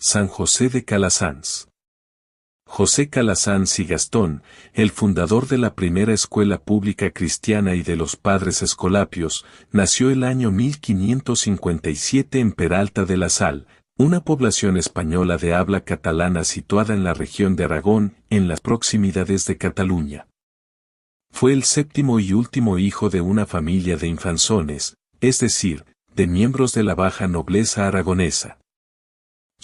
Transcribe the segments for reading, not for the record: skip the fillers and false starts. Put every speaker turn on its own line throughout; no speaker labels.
San José de Calasanz. José Calasanz y Gastón, el fundador de la primera escuela pública cristiana y de los padres escolapios, nació el año 1557 en Peralta de la Sal, una población española de habla catalana situada en la región de Aragón, en las proximidades de Cataluña. Fue el séptimo y último hijo de una familia de infanzones, es decir, de miembros de la baja nobleza aragonesa.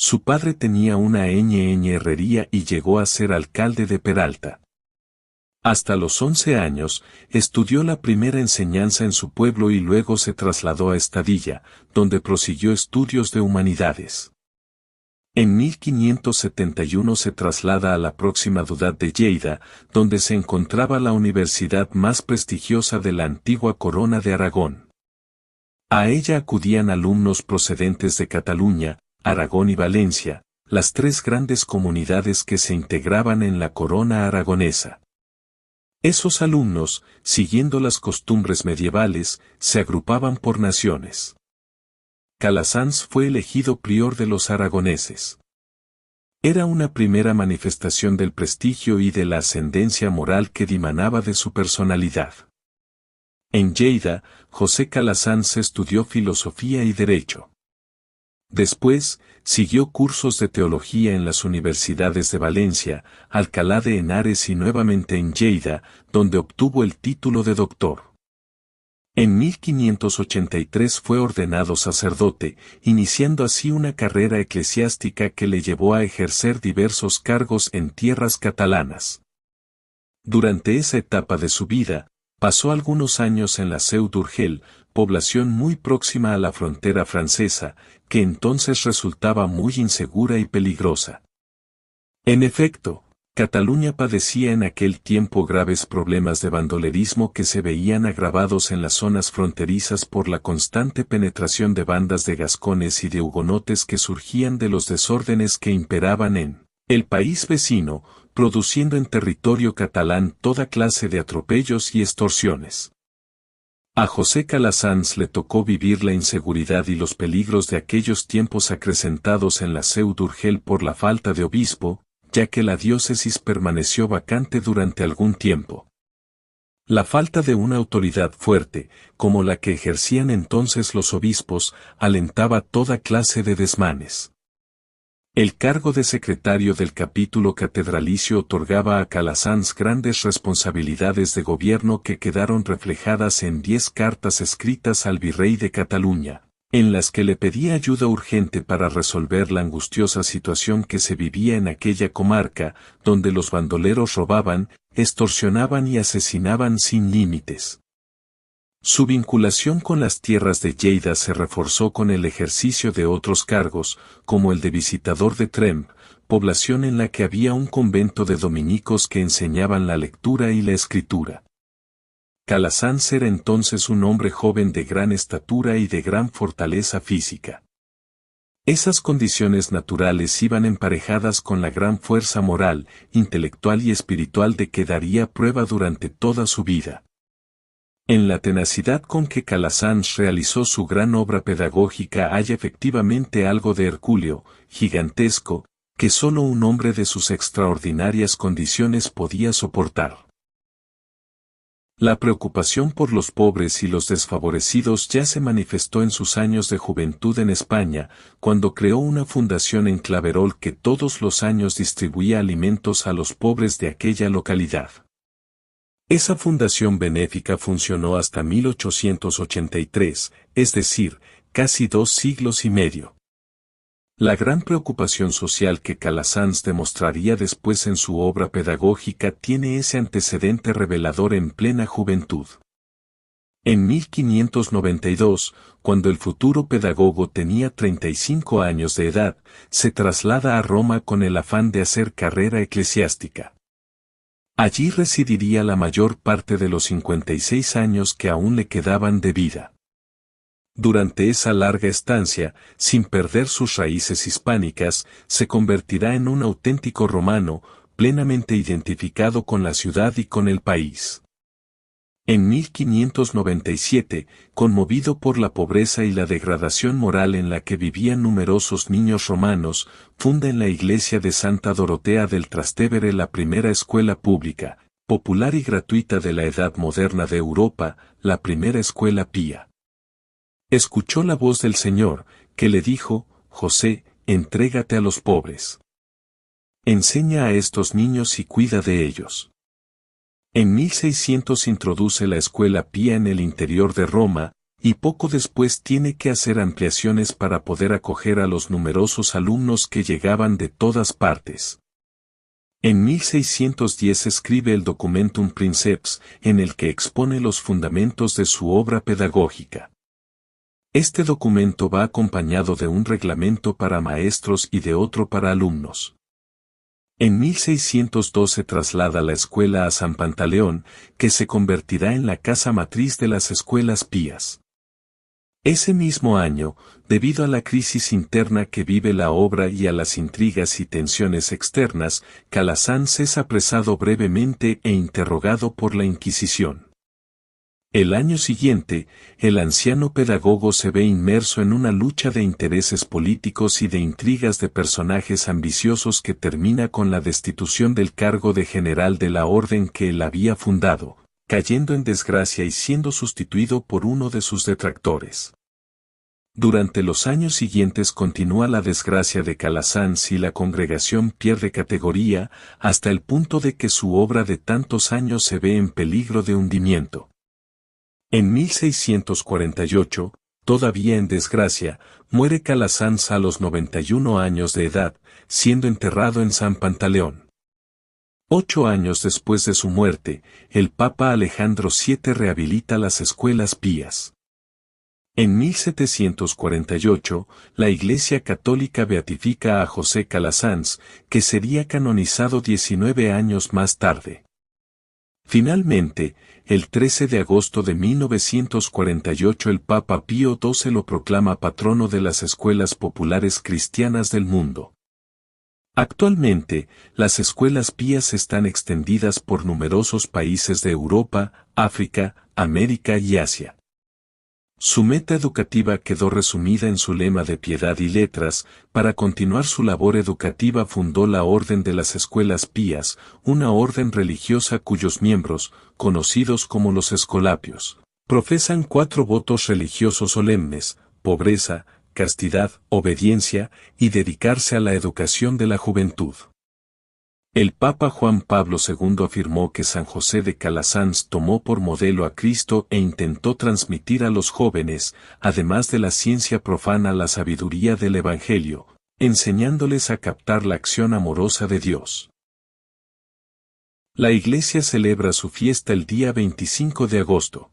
Su padre tenía una herrería y llegó a ser alcalde de Peralta. Hasta los 11 años, estudió la primera enseñanza en su pueblo y luego se trasladó a Estadilla, donde prosiguió estudios de humanidades. En 1571 se traslada a la próxima ciudad de Lleida, donde se encontraba la universidad más prestigiosa de la antigua corona de Aragón. A ella acudían alumnos procedentes de Cataluña, Aragón y Valencia, las tres grandes comunidades que se integraban en la corona aragonesa. Esos alumnos, siguiendo las costumbres medievales, se agrupaban por naciones. Calasanz fue elegido prior de los aragoneses. Era una primera manifestación del prestigio y de la ascendencia moral que dimanaba de su personalidad. En Lleida, José Calasanz estudió filosofía y derecho. Después, siguió cursos de teología en las universidades de Valencia, Alcalá de Henares y nuevamente en Lleida, donde obtuvo el título de doctor. En 1583 fue ordenado sacerdote, iniciando así una carrera eclesiástica que le llevó a ejercer diversos cargos en tierras catalanas. Durante esa etapa de su vida, pasó algunos años en la Seu d'Urgell, población muy próxima a la frontera francesa, que entonces resultaba muy insegura y peligrosa. En efecto, Cataluña padecía en aquel tiempo graves problemas de bandolerismo que se veían agravados en las zonas fronterizas por la constante penetración de bandas de gascones y de hugonotes que surgían de los desórdenes que imperaban en el país vecino, produciendo en territorio catalán toda clase de atropellos y extorsiones. A José Calasanz le tocó vivir la inseguridad y los peligros de aquellos tiempos acrecentados en la Seu d'Urgell por la falta de obispo, ya que la diócesis permaneció vacante durante algún tiempo. La falta de una autoridad fuerte, como la que ejercían entonces los obispos, alentaba toda clase de desmanes. El cargo de secretario del capítulo catedralicio otorgaba a Calasanz grandes responsabilidades de gobierno que quedaron reflejadas en 10 cartas escritas al virrey de Cataluña, en las que le pedía ayuda urgente para resolver la angustiosa situación que se vivía en aquella comarca, donde los bandoleros robaban, extorsionaban y asesinaban sin límites. Su vinculación con las tierras de Lleida se reforzó con el ejercicio de otros cargos, como el de visitador de Tremp, población en la que había un convento de dominicos que enseñaban la lectura y la escritura. Calasanz era entonces un hombre joven de gran estatura y de gran fortaleza física. Esas condiciones naturales iban emparejadas con la gran fuerza moral, intelectual y espiritual de que daría prueba durante toda su vida. En la tenacidad con que Calasanz realizó su gran obra pedagógica hay efectivamente algo de hercúleo, gigantesco, que solo un hombre de sus extraordinarias condiciones podía soportar. La preocupación por los pobres y los desfavorecidos ya se manifestó en sus años de juventud en España, cuando creó una fundación en Claverol que todos los años distribuía alimentos a los pobres de aquella localidad. Esa fundación benéfica funcionó hasta 1883, es decir, casi 2 siglos y medio. La gran preocupación social que Calasanz demostraría después en su obra pedagógica tiene ese antecedente revelador en plena juventud. En 1592, cuando el futuro pedagogo tenía 35 años de edad, se traslada a Roma con el afán de hacer carrera eclesiástica. Allí residiría la mayor parte de los 56 años que aún le quedaban de vida. Durante esa larga estancia, sin perder sus raíces hispánicas, se convertirá en un auténtico romano, plenamente identificado con la ciudad y con el país. En 1597, conmovido por la pobreza y la degradación moral en la que vivían numerosos niños romanos, funda en la iglesia de Santa Dorotea del Trastevere la primera escuela pública, popular y gratuita de la Edad Moderna de Europa, la primera escuela pía. Escuchó la voz del Señor, que le dijo: José, entrégate a los pobres. Enseña a estos niños y cuida de ellos. En 1600 introduce la escuela pía en el interior de Roma, y poco después tiene que hacer ampliaciones para poder acoger a los numerosos alumnos que llegaban de todas partes. En 1610 escribe el Documentum Princeps, en el que expone los fundamentos de su obra pedagógica. Este documento va acompañado de un reglamento para maestros y de otro para alumnos. En 1612 traslada la escuela a San Pantaleón, que se convertirá en la casa matriz de las escuelas pías. Ese mismo año, debido a la crisis interna que vive la obra y a las intrigas y tensiones externas, Calasanz es apresado brevemente e interrogado por la Inquisición. El año siguiente, el anciano pedagogo se ve inmerso en una lucha de intereses políticos y de intrigas de personajes ambiciosos que termina con la destitución del cargo de general de la orden que él había fundado, cayendo en desgracia y siendo sustituido por uno de sus detractores. Durante los años siguientes continúa la desgracia de Calasanz y la congregación pierde categoría, hasta el punto de que su obra de tantos años se ve en peligro de hundimiento. En 1648, todavía en desgracia, muere Calasanz a los 91 años de edad, siendo enterrado en San Pantaleón. 8 años después de su muerte, el Papa Alejandro VII rehabilita las escuelas pías. En 1748, la Iglesia Católica beatifica a José Calasanz, que sería canonizado 19 años más tarde. Finalmente, el 13 de agosto de 1948 el Papa Pío XII lo proclama patrono de las escuelas populares cristianas del mundo. Actualmente, las escuelas pías están extendidas por numerosos países de Europa, África, América y Asia. Su meta educativa quedó resumida en su lema de piedad y letras. Para continuar su labor educativa fundó la Orden de las Escuelas Pías, una orden religiosa cuyos miembros, conocidos como los escolapios, profesan 4 votos religiosos solemnes: pobreza, castidad, obediencia, y dedicarse a la educación de la juventud. El Papa Juan Pablo II afirmó que San José de Calasanz tomó por modelo a Cristo e intentó transmitir a los jóvenes, además de la ciencia profana, la sabiduría del Evangelio, enseñándoles a captar la acción amorosa de Dios. La Iglesia celebra su fiesta el día 25 de agosto.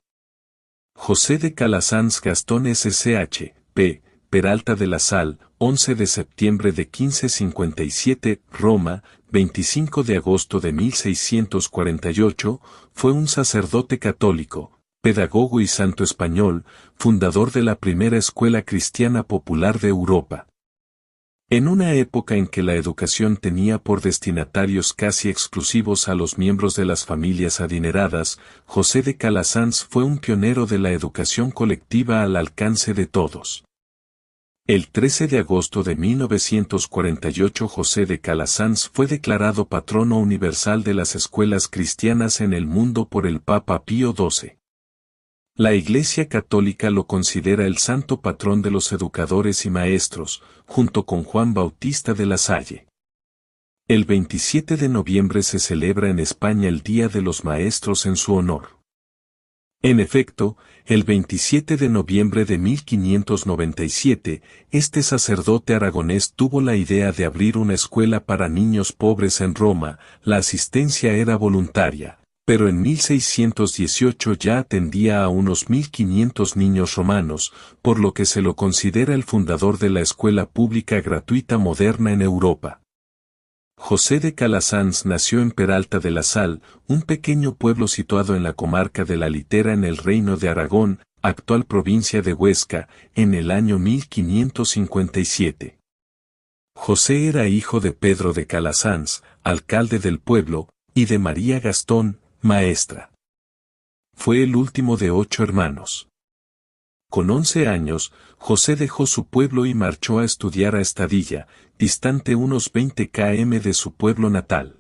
José de Calasanz Gastón SCH, P. Peralta de la Sal, 11 de septiembre de 1557, Roma, 25 de agosto de 1648, fue un sacerdote católico, pedagogo y santo español, fundador de la primera escuela cristiana popular de Europa. En una época en que la educación tenía por destinatarios casi exclusivos a los miembros de las familias adineradas, José de Calasanz fue un pionero de la educación colectiva al alcance de todos. El 13 de agosto de 1948 José de Calasanz fue declarado patrono universal de las escuelas cristianas en el mundo por el Papa Pío XII. La Iglesia Católica lo considera el santo patrón de los educadores y maestros, junto con Juan Bautista de la Salle. El 27 de noviembre se celebra en España el Día de los Maestros en su honor. En efecto, el 27 de noviembre de 1597, este sacerdote aragonés tuvo la idea de abrir una escuela para niños pobres en Roma. La asistencia era voluntaria, pero en 1618 ya atendía a unos 1500 niños romanos, por lo que se lo considera el fundador de la escuela pública gratuita moderna en Europa. José de Calasanz nació en Peralta de la Sal, un pequeño pueblo situado en la comarca de la Litera en el Reino de Aragón, actual provincia de Huesca, en el año 1557. José era hijo de Pedro de Calasanz, alcalde del pueblo, y de María Gastón, maestra. Fue el último de 8 hermanos. Con 11 años, José dejó su pueblo y marchó a estudiar a Estadilla, distante unos 20 km de su pueblo natal.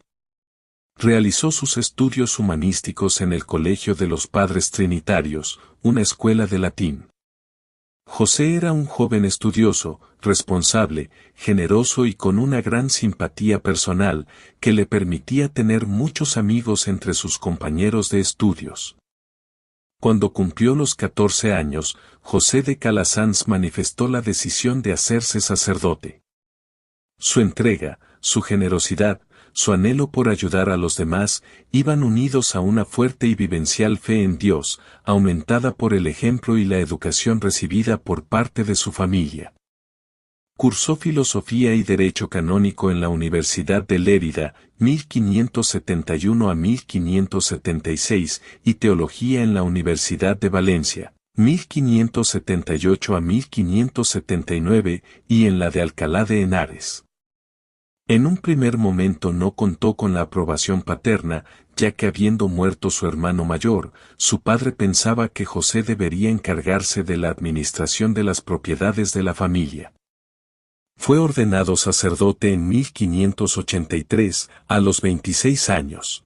Realizó sus estudios humanísticos en el Colegio de los Padres Trinitarios, una escuela de latín. José era un joven estudioso, responsable, generoso y con una gran simpatía personal, que le permitía tener muchos amigos entre sus compañeros de estudios. Cuando cumplió los 14 años, José de Calasanz manifestó la decisión de hacerse sacerdote. Su entrega, su generosidad, su anhelo por ayudar a los demás, iban unidos a una fuerte y vivencial fe en Dios, aumentada por el ejemplo y la educación recibida por parte de su familia. Cursó Filosofía y Derecho Canónico en la Universidad de Lérida, 1571 a 1576, y Teología en la Universidad de Valencia, 1578 a 1579, y en la de Alcalá de Henares. En un primer momento no contó con la aprobación paterna, ya que habiendo muerto su hermano mayor, su padre pensaba que José debería encargarse de la administración de las propiedades de la familia. Fue ordenado sacerdote en 1583, a los 26 años.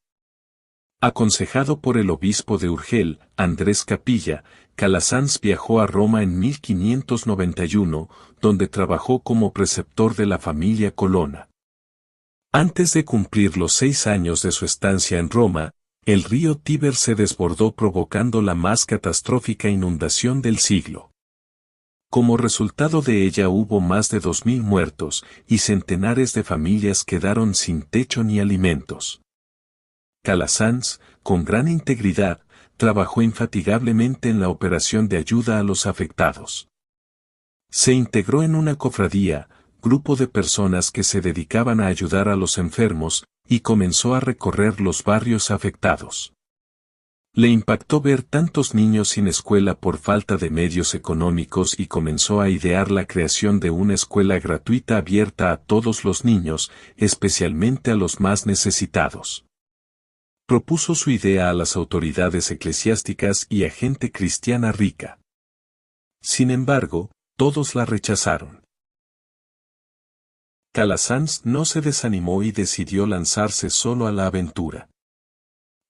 Aconsejado por el obispo de Urgel, Andrés Capilla, Calasanz viajó a Roma en 1591, donde trabajó como preceptor de la familia Colonna. Antes de cumplir los 6 años de su estancia en Roma, el río Tíber se desbordó provocando la más catastrófica inundación del siglo. Como resultado de ella hubo más de 2000 muertos, y centenares de familias quedaron sin techo ni alimentos. Calasanz, con gran integridad, trabajó infatigablemente en la operación de ayuda a los afectados. Se integró en una cofradía, grupo de personas que se dedicaban a ayudar a los enfermos, y comenzó a recorrer los barrios afectados. Le impactó ver tantos niños sin escuela por falta de medios económicos y comenzó a idear la creación de una escuela gratuita abierta a todos los niños, especialmente a los más necesitados. Propuso su idea a las autoridades eclesiásticas y a gente cristiana rica. Sin embargo, todos la rechazaron. Calasanz no se desanimó y decidió lanzarse solo a la aventura.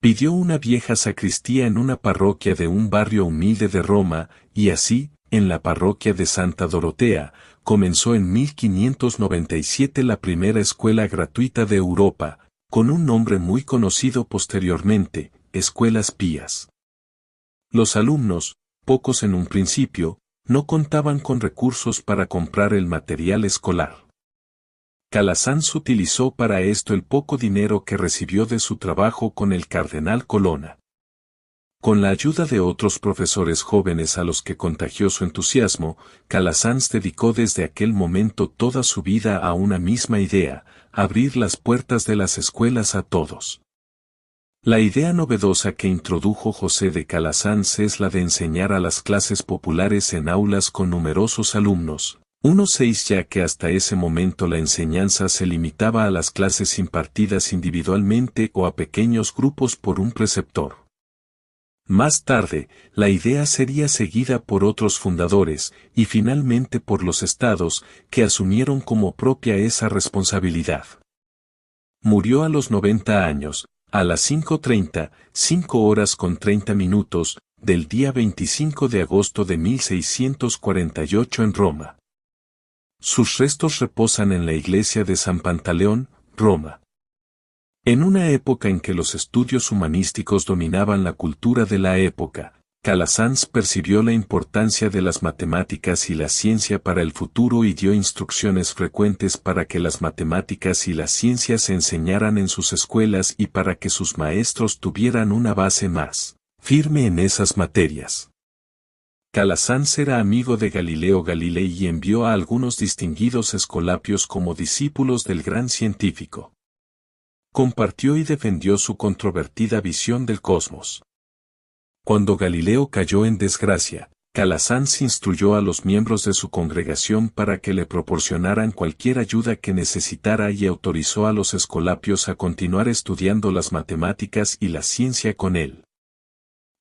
Pidió una vieja sacristía en una parroquia de un barrio humilde de Roma, y así, en la parroquia de Santa Dorotea, comenzó en 1597 la primera escuela gratuita de Europa, con un nombre muy conocido posteriormente, Escuelas Pías. Los alumnos, pocos en un principio, no contaban con recursos para comprar el material escolar. Calasanz utilizó para esto el poco dinero que recibió de su trabajo con el cardenal Colonna. Con la ayuda de otros profesores jóvenes a los que contagió su entusiasmo, Calasanz dedicó desde aquel momento toda su vida a una misma idea: abrir las puertas de las escuelas a todos. La idea novedosa que introdujo José de Calasanz es la de enseñar a las clases populares en aulas con numerosos alumnos. 1-6 ya que hasta ese momento la enseñanza se limitaba a las clases impartidas individualmente o a pequeños grupos por un preceptor. Más tarde, la idea sería seguida por otros fundadores, y finalmente por los estados, que asumieron como propia esa responsabilidad. Murió a los 90 años, a las 5:30, 5:30, del día 25 de agosto de 1648 en Roma. Sus restos reposan en la iglesia de San Pantaleón, Roma. En una época en que los estudios humanísticos dominaban la cultura de la época, Calasanz percibió la importancia de las matemáticas y la ciencia para el futuro y dio instrucciones frecuentes para que las matemáticas y la ciencia se enseñaran en sus escuelas y para que sus maestros tuvieran una base más firme en esas materias. Calasanz era amigo de Galileo Galilei y envió a algunos distinguidos escolapios como discípulos del gran científico. Compartió y defendió su controvertida visión del cosmos. Cuando Galileo cayó en desgracia, Calasanz instruyó a los miembros de su congregación para que le proporcionaran cualquier ayuda que necesitara y autorizó a los escolapios a continuar estudiando las matemáticas y la ciencia con él.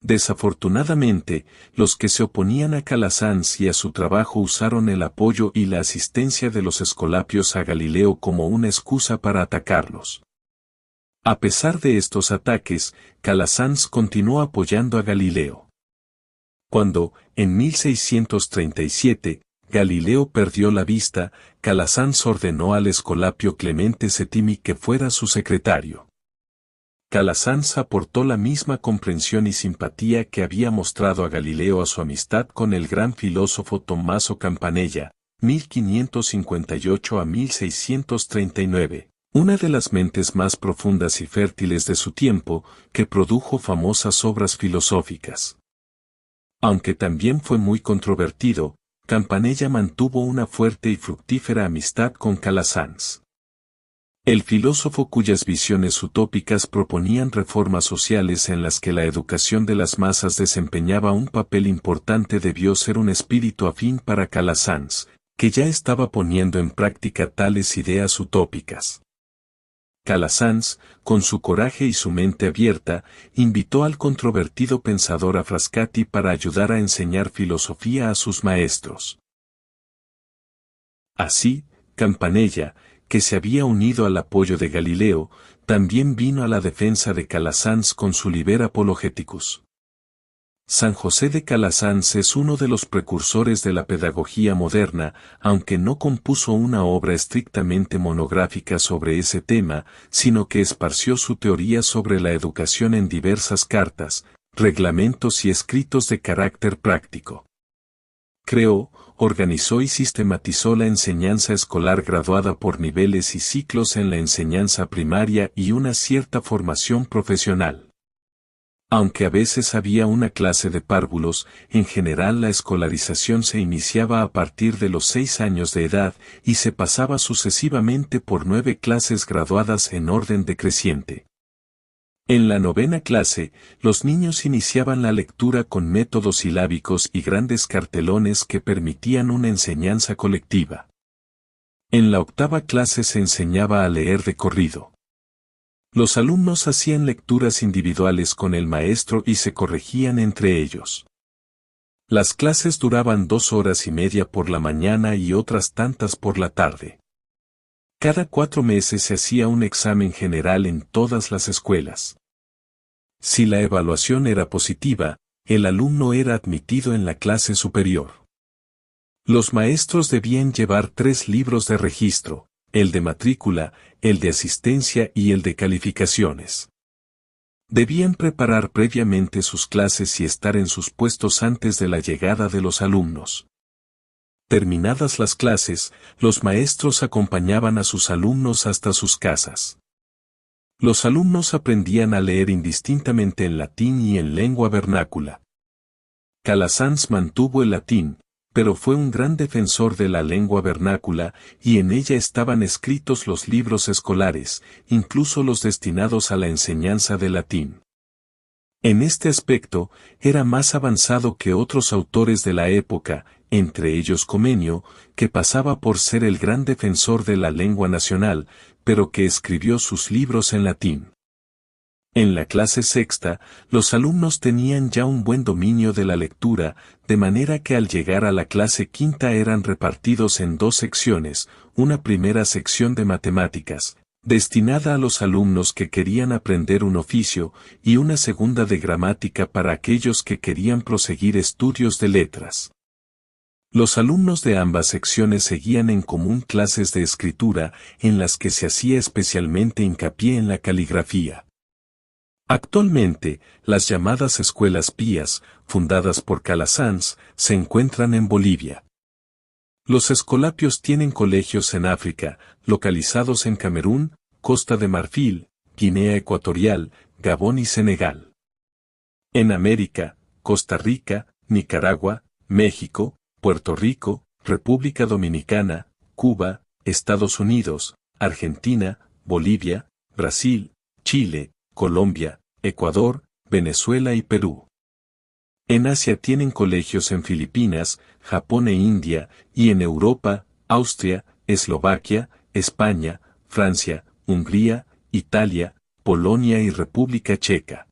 Desafortunadamente, los que se oponían a Calasanz y a su trabajo usaron el apoyo y la asistencia de los escolapios a Galileo como una excusa para atacarlos. A pesar de estos ataques, Calasanz continuó apoyando a Galileo. Cuando, en 1637, Galileo perdió la vista, Calasanz ordenó al escolapio Clemente Septimi que fuera su secretario. Calasanz aportó la misma comprensión y simpatía que había mostrado a Galileo a su amistad con el gran filósofo Tommaso Campanella, 1558 a 1639, una de las mentes más profundas y fértiles de su tiempo, que produjo famosas obras filosóficas. Aunque también fue muy controvertido, Campanella mantuvo una fuerte y fructífera amistad con Calasanz. El filósofo cuyas visiones utópicas proponían reformas sociales en las que la educación de las masas desempeñaba un papel importante debió ser un espíritu afín para Calasanz, que ya estaba poniendo en práctica tales ideas utópicas. Calasanz, con su coraje y su mente abierta, invitó al controvertido pensador a Frascati para ayudar a enseñar filosofía a sus maestros. Así, Campanella, que se había unido al apoyo de Galileo, también vino a la defensa de Calasanz con su Liber Apologeticus. San José de Calasanz es uno de los precursores de la pedagogía moderna, aunque no compuso una obra estrictamente monográfica sobre ese tema, sino que esparció su teoría sobre la educación en diversas cartas, reglamentos y escritos de carácter práctico. Creó, organizó y sistematizó la enseñanza escolar graduada por niveles y ciclos en la enseñanza primaria y una cierta formación profesional. Aunque a veces había una clase de párvulos, en general la escolarización se iniciaba a partir de los 6 años de edad y se pasaba sucesivamente por 9 clases graduadas en orden decreciente. En la 9ª clase, los niños iniciaban la lectura con métodos silábicos y grandes cartelones que permitían una enseñanza colectiva. En la 8ª clase se enseñaba a leer de corrido. Los alumnos hacían lecturas individuales con el maestro y se corregían entre ellos. Las clases duraban 2 horas y media por la mañana y otras tantas por la tarde. Cada 4 meses se hacía un examen general en todas las escuelas. Si la evaluación era positiva, el alumno era admitido en la clase superior. Los maestros debían llevar 3 libros de registro, el de matrícula, el de asistencia y el de calificaciones. Debían preparar previamente sus clases y estar en sus puestos antes de la llegada de los alumnos. Terminadas las clases, los maestros acompañaban a sus alumnos hasta sus casas. Los alumnos aprendían a leer indistintamente en latín y en lengua vernácula. Calasanz mantuvo el latín, pero fue un gran defensor de la lengua vernácula, y en ella estaban escritos los libros escolares, incluso los destinados a la enseñanza del latín. En este aspecto, era más avanzado que otros autores de la época, entre ellos Comenio, que pasaba por ser el gran defensor de la lengua nacional, pero que escribió sus libros en latín. En la clase 6ª, los alumnos tenían ya un buen dominio de la lectura, de manera que al llegar a la clase 5ª eran repartidos en 2 secciones, una primera sección de matemáticas, destinada a los alumnos que querían aprender un oficio, y una segunda de gramática para aquellos que querían proseguir estudios de letras. Los alumnos de ambas secciones seguían en común clases de escritura, en las que se hacía especialmente hincapié en la caligrafía. Actualmente, las llamadas escuelas pías, fundadas por Calasanz, se encuentran en Bolivia. Los escolapios tienen colegios en África, localizados en Camerún, Costa de Marfil, Guinea Ecuatorial, Gabón y Senegal. En América, Costa Rica, Nicaragua, México, Puerto Rico, República Dominicana, Cuba, Estados Unidos, Argentina, Bolivia, Brasil, Chile, Colombia, Ecuador, Venezuela y Perú. En Asia tienen colegios en Filipinas, Japón e India, y en Europa, Austria, Eslovaquia, España, Francia, Hungría, Italia, Polonia y República Checa.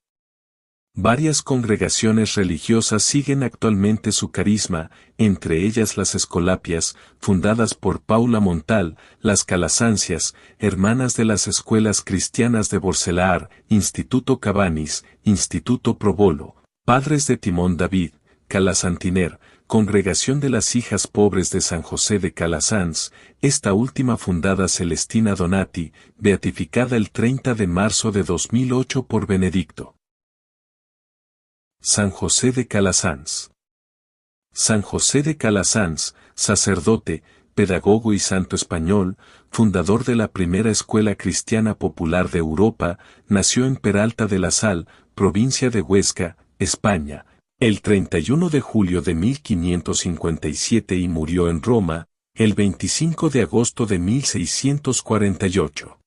Varias congregaciones religiosas siguen actualmente su carisma, entre ellas las Escolapias, fundadas por Paula Montal, las Calasancias, hermanas de las escuelas cristianas de Borcelaar, Instituto Cabanis, Instituto Probolo, Padres de Timón David, Calasantiner, Congregación de las Hijas Pobres de San José de Calasanz, esta última fundada Celestina Donati, beatificada el 30 de marzo de 2008 por Benedicto. San José de Calasanz. San José de Calasanz, sacerdote, pedagogo y santo español, fundador de la primera escuela cristiana popular de Europa, nació en Peralta de la Sal, provincia de Huesca, España, el 31 de julio de 1557 y murió en Roma, el 25 de agosto de 1648.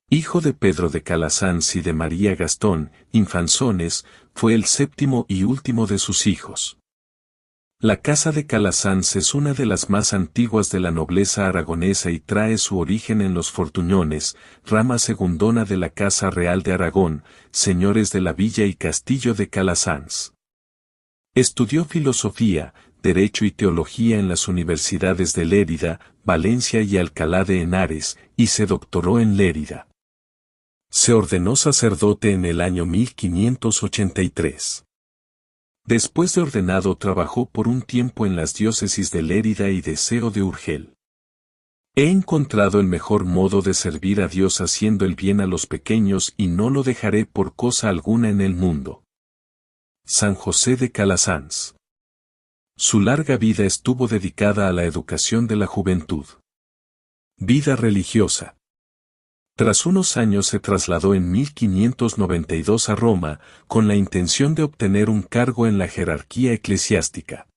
Hijo de Pedro de Calasanz y de María Gastón, Infanzones, fue el séptimo y último de sus hijos. La casa de Calasanz es una de las más antiguas de la nobleza aragonesa y trae su origen en los Fortuñones, rama segundona de la Casa Real de Aragón, señores de la villa y castillo de Calasanz. Estudió filosofía, derecho y teología en las universidades de Lérida, Valencia y Alcalá de Henares, y se doctoró en Lérida. Se ordenó sacerdote en el año 1583. Después de ordenado trabajó por un tiempo en las diócesis de Lérida y de Seo de Urgel. He encontrado el mejor modo de servir a Dios haciendo el bien a los pequeños y no lo dejaré por cosa alguna en el mundo. San José de Calasanz. Su larga vida estuvo dedicada a la educación de la juventud. Vida religiosa. Tras unos años se trasladó en 1592 a Roma, con la intención de obtener un cargo en la jerarquía eclesiástica.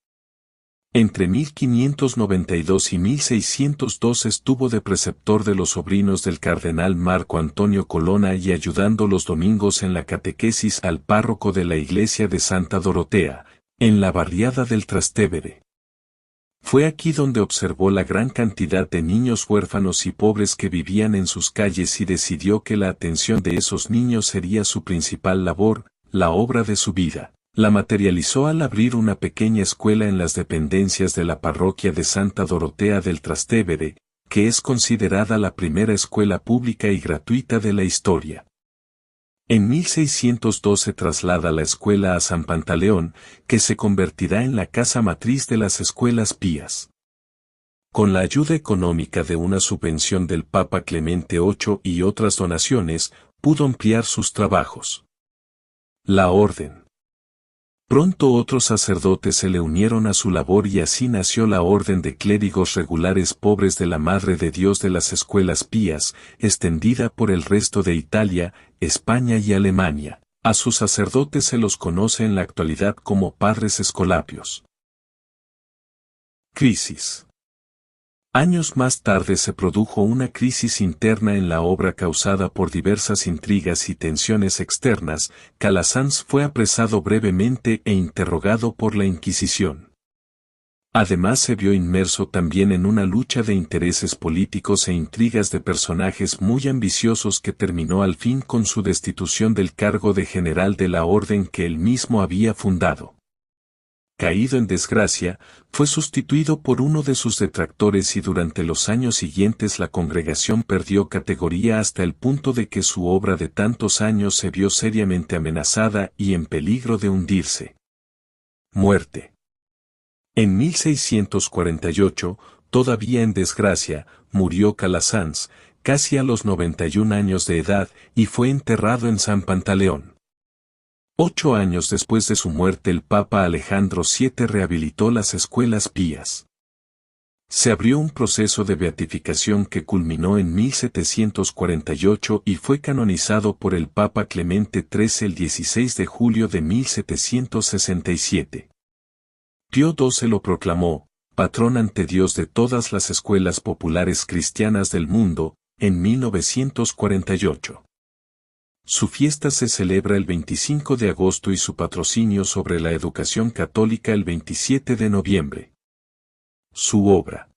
Entre 1592 y 1602 estuvo de preceptor de los sobrinos del cardenal Marco Antonio Colonna y ayudando los domingos en la catequesis al párroco de la iglesia de Santa Dorotea, en la barriada del Trastevere. Fue aquí donde observó la gran cantidad de niños huérfanos y pobres que vivían en sus calles y decidió que la atención de esos niños sería su principal labor, la obra de su vida. La materializó al abrir una pequeña escuela en las dependencias de la parroquia de Santa Dorotea del Trastevere, que es considerada la primera escuela pública y gratuita de la historia. En 1602 se traslada la escuela a San Pantaleón, que se convertirá en la casa matriz de las escuelas pías. Con la ayuda económica de una subvención del Papa Clemente VIII y otras donaciones, pudo ampliar sus trabajos. La Orden. Pronto otros sacerdotes se le unieron a su labor y así nació la Orden de Clérigos Regulares Pobres de la Madre de Dios de las Escuelas Pías, extendida por el resto de Italia, España y Alemania. A sus sacerdotes se los conoce en la actualidad como Padres Escolapios. Crisis. Años más tarde se produjo una crisis interna en la obra causada por diversas intrigas y tensiones externas. Calasanz fue apresado brevemente e interrogado por la Inquisición. Además se vio inmerso también en una lucha de intereses políticos e intrigas de personajes muy ambiciosos que terminó al fin con su destitución del cargo de general de la orden que él mismo había fundado. Caído en desgracia, fue sustituido por uno de sus detractores y durante los años siguientes la congregación perdió categoría hasta el punto de que su obra de tantos años se vio seriamente amenazada y en peligro de hundirse. Muerte. En 1648, todavía en desgracia, murió Calasanz, casi a los 91 años de edad, y fue enterrado en San Pantaleón. 8 años después de su muerte el Papa Alejandro VII rehabilitó las escuelas pías. Se abrió un proceso de beatificación que culminó en 1748 y fue canonizado por el Papa Clemente XIII el 16 de julio de 1767. Pío XII lo proclamó, patrón ante Dios de todas las escuelas populares cristianas del mundo, en 1948. Su fiesta se celebra el 25 de agosto y su patrocinio sobre la educación católica el 27 de noviembre. Su obra.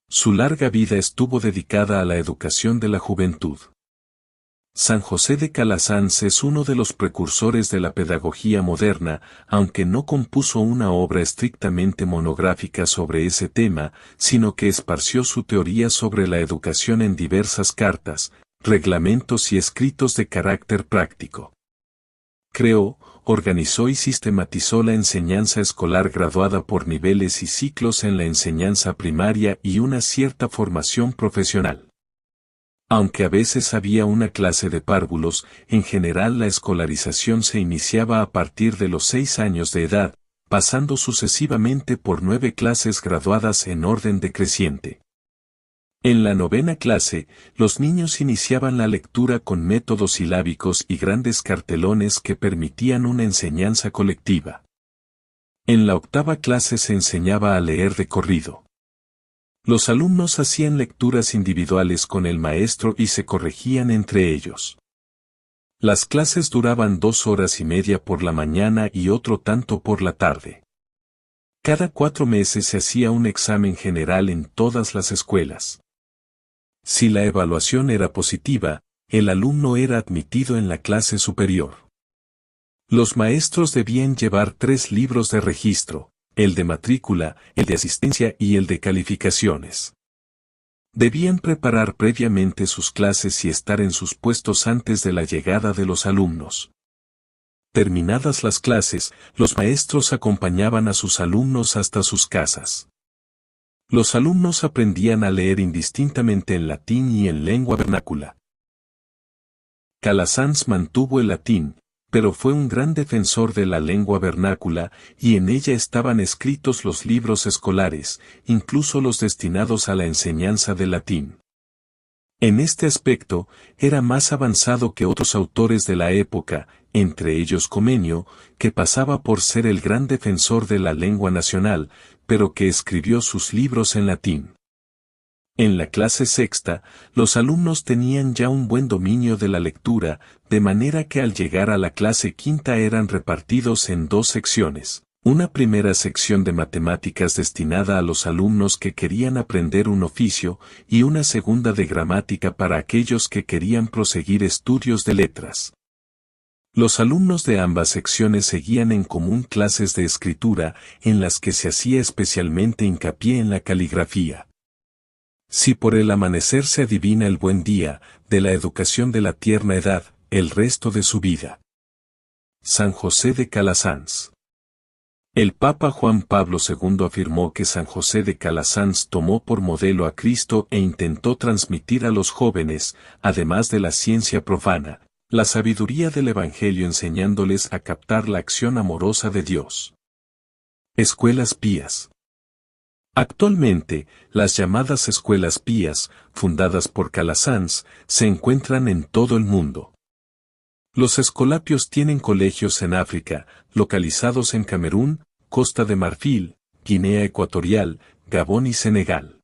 Su larga vida estuvo dedicada a la educación de la juventud. San José de Calasanz es uno de los precursores de la pedagogía moderna, aunque no compuso una obra estrictamente monográfica sobre ese tema, sino que esparció su teoría sobre la educación en diversas cartas, reglamentos y escritos de carácter práctico. Creó, organizó y sistematizó la enseñanza escolar graduada por niveles y ciclos en la enseñanza primaria y una cierta formación profesional. Aunque a veces había una clase de párvulos, en general la escolarización se iniciaba a partir de los 6 años de edad, pasando sucesivamente por 9 clases graduadas en orden decreciente. En la 9ª clase, los niños iniciaban la lectura con métodos silábicos y grandes cartelones que permitían una enseñanza colectiva. En la 8ª clase se enseñaba a leer de corrido. Los alumnos hacían lecturas individuales con el maestro y se corregían entre ellos. Las clases duraban 2 horas y media por la mañana y otro tanto por la tarde. Cada 4 meses se hacía un examen general en todas las escuelas. Si la evaluación era positiva, el alumno era admitido en la clase superior. Los maestros debían llevar 3 libros de registro, el de matrícula, el de asistencia y el de calificaciones. Debían preparar previamente sus clases y estar en sus puestos antes de la llegada de los alumnos. Terminadas las clases, los maestros acompañaban a sus alumnos hasta sus casas. Los alumnos aprendían a leer indistintamente en latín y en lengua vernácula. Calasanz mantuvo el latín, pero fue un gran defensor de la lengua vernácula, y en ella estaban escritos los libros escolares, incluso los destinados a la enseñanza del latín. En este aspecto, era más avanzado que otros autores de la época, entre ellos Comenio, que pasaba por ser el gran defensor de la lengua nacional, pero que escribió sus libros en latín. En la clase sexta, los alumnos tenían ya un buen dominio de la lectura, de manera que al llegar a la clase quinta eran repartidos en 2 secciones. Una primera sección de matemáticas destinada a los alumnos que querían aprender un oficio, y una segunda de gramática para aquellos que querían proseguir estudios de letras. Los alumnos de ambas secciones seguían en común clases de escritura, en las que se hacía especialmente hincapié en la caligrafía. Si por el amanecer se adivina el buen día, de la educación de la tierna edad, el resto de su vida. San José de Calasanz. El Papa Juan Pablo II afirmó que San José de Calasanz tomó por modelo a Cristo e intentó transmitir a los jóvenes, además de la ciencia profana, la sabiduría del Evangelio enseñándoles a captar la acción amorosa de Dios. Escuelas pías. Actualmente, las llamadas escuelas pías, fundadas por Calasanz, se encuentran en todo el mundo. Los escolapios tienen colegios en África, localizados en Camerún, Costa de Marfil, Guinea Ecuatorial, Gabón y Senegal.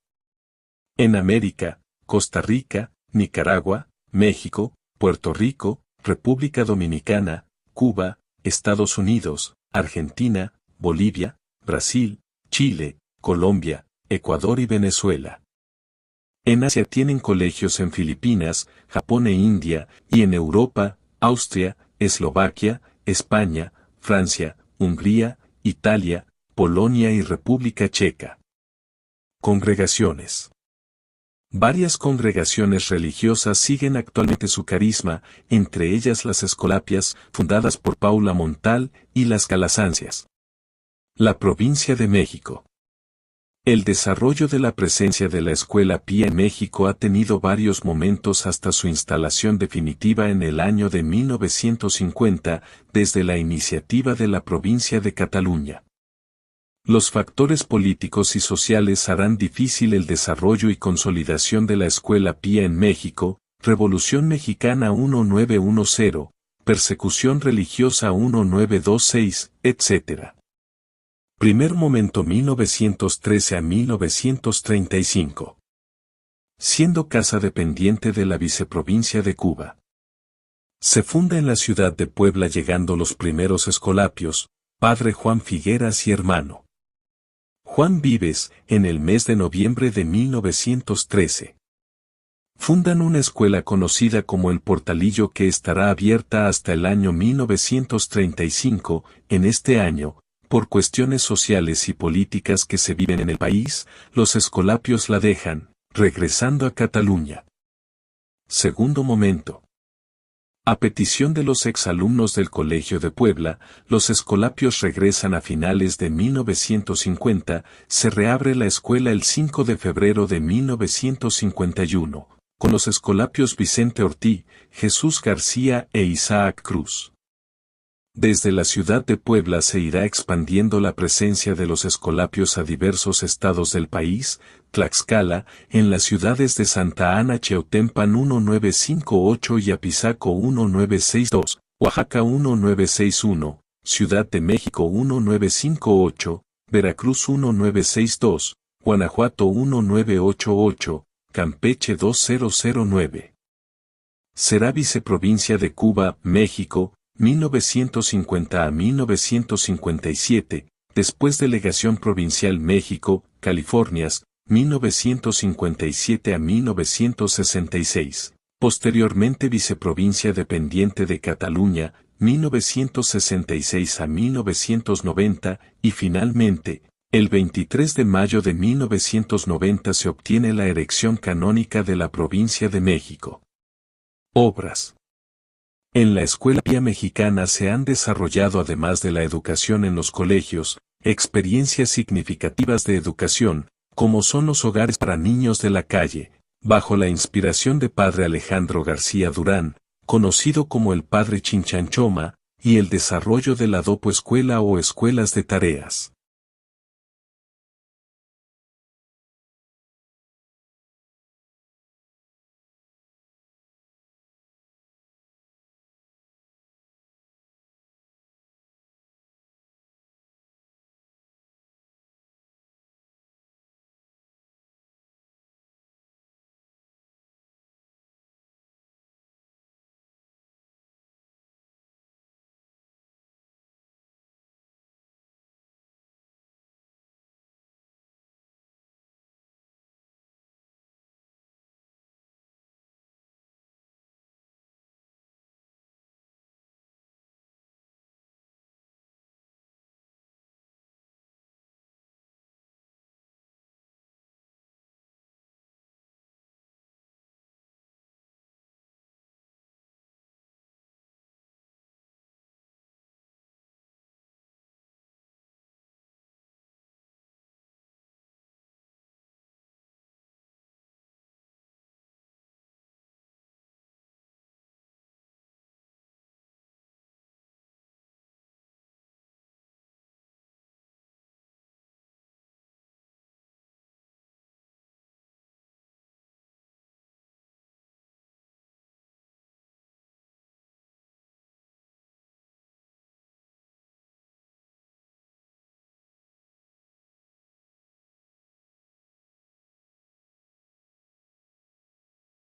En América, Costa Rica, Nicaragua, México, Puerto Rico, República Dominicana, Cuba, Estados Unidos, Argentina, Bolivia, Brasil, Chile, Colombia, Ecuador y Venezuela. En Asia tienen colegios en Filipinas, Japón e India, y en Europa, Austria, Eslovaquia, España, Francia, Hungría, Italia, Polonia y República Checa. Congregaciones. Varias congregaciones religiosas siguen actualmente su carisma, entre ellas las Escolapias, fundadas por Paula Montal, y las Calasancias. La provincia de México. El desarrollo de la presencia de la Escuela Pía en México ha tenido varios momentos hasta su instalación definitiva en el año de 1950, desde la iniciativa de la provincia de Cataluña. Los factores políticos y sociales harán difícil el desarrollo y consolidación de la Escuela Pía en México, Revolución Mexicana 1910, persecución religiosa 1926, etc. Primer momento 1913 a 1935. Siendo casa dependiente de la viceprovincia de Cuba. Se funda en la ciudad de Puebla llegando los primeros escolapios, padre Juan Figueras y hermano Juan Vives, en el mes de noviembre de 1913. Fundan una escuela conocida como El Portalillo que estará abierta hasta el año 1935. En este año, por cuestiones sociales y políticas que se viven en el país, los escolapios la dejan, regresando a Cataluña. Segundo momento. A petición de los exalumnos del Colegio de Puebla, los escolapios regresan a finales de 1950, se reabre la escuela el 5 de febrero de 1951, con los escolapios Vicente Ortí, Jesús García e Isaac Cruz. Desde la ciudad de Puebla se irá expandiendo la presencia de los escolapios a diversos estados del país, Tlaxcala, en las ciudades de Santa Ana Cheutempan 1958 y Apizaco 1962, Oaxaca 1961, Ciudad de México 1958, Veracruz 1962, Guanajuato 1988, Campeche 2009. Será viceprovincia de Cuba, México, 1950 a 1957, después Delegación Provincial México, Californias, 1957 a 1966, posteriormente Viceprovincia Dependiente de Cataluña, 1966 a 1990, y finalmente, el 23 de mayo de 1990 se obtiene la erección canónica de la Provincia de México. Obras. En la Escuela Pía Mexicana se han desarrollado, además de la educación en los colegios, experiencias significativas de educación, como son los hogares para niños de la calle, bajo la inspiración de Padre Alejandro García Durán, conocido como el Padre Chinchanchoma, y el desarrollo de la Dopo Escuela o escuelas de tareas.